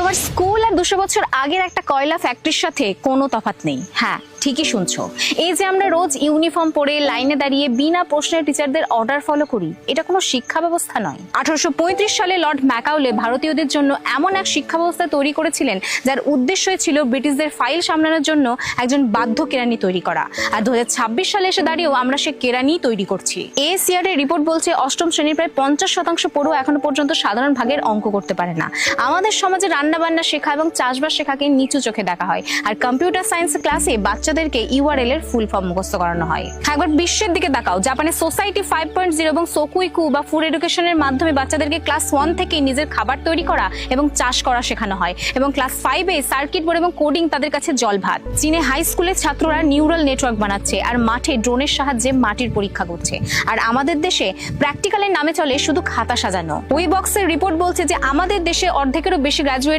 আমার স্কুল আর 200 বছর আগের একটা কয়লা ফ্যাক্টরির সাথে কোনো তফাৎ নেই। হ্যাঁ, ঠিকই শুনছো। এই যে আমরা রোজ ইউনিফর্ম পরে লাইনে দাঁড়িয়ে বিনা প্রশ্নে টিচারদের অর্ডার ফলো করি, এটা কোনো শিক্ষা ব্যবস্থা নয়। 1835 সালে লর্ড ম্যাকাউলে ভারতীয়দের জন্য এমন এক শিক্ষা ব্যবস্থা তৈরি করেছিলেন যার উদ্দেশ্যই ছিল ব্রিটিশদের ফাইল সামলানোর জন্য একজন বাধ্য কেরানি তৈরি করা। আর 2026 সালে এসে দাঁড়িয়েও আমরা সে কেরানি তৈরি করছি। এসিআর এর রিপোর্ট বলছে অষ্টম শ্রেণীর প্রায় 50% পড়ুয়া এখনো পর্যন্ত সাধারণ ভাগের অঙ্ক করতে পারে না। আমাদের সমাজে রান্না বান্না শেখা এবং চাষবাস শেখাকে নিচু চোখে দেখা হয়, আর কম্পিউটার সায়েন্স ক্লাসে বাচ্চাদেরকে ইউআরএল এর ফুল ফর্ম মুখস্থ করানো হয়। একবার বিশ্বের দিকে তাকাও, জাপানে সোসাইটি 5.0 এবং সোকুইকু বা ফুড এডুকেশনের মাধ্যমে বাচ্চাদেরকে ক্লাস 1 থেকে নিজের খাবার তৈরি করা এবং চাষ করা শেখানো হয়, এবং ক্লাস 5 এ সার্কিট বোর্ড এবং কোডিং তাদের কাছে জল ভাত। চীনে হাই স্কুলের ছাত্ররা নিউরাল নেটওয়ার্ক বানাচ্ছে আর মাঠে ড্রোনের সাহায্যে মাটির পরীক্ষা করছে। আর আমাদের দেশে প্র্যাকটিক্যালের নামে চলে শুধু খাতা সাজানো। ওই বক্সের রিপোর্ট বলছে যে আমাদের দেশে অর্ধেকেরও বেশি গ্রাজুয়েট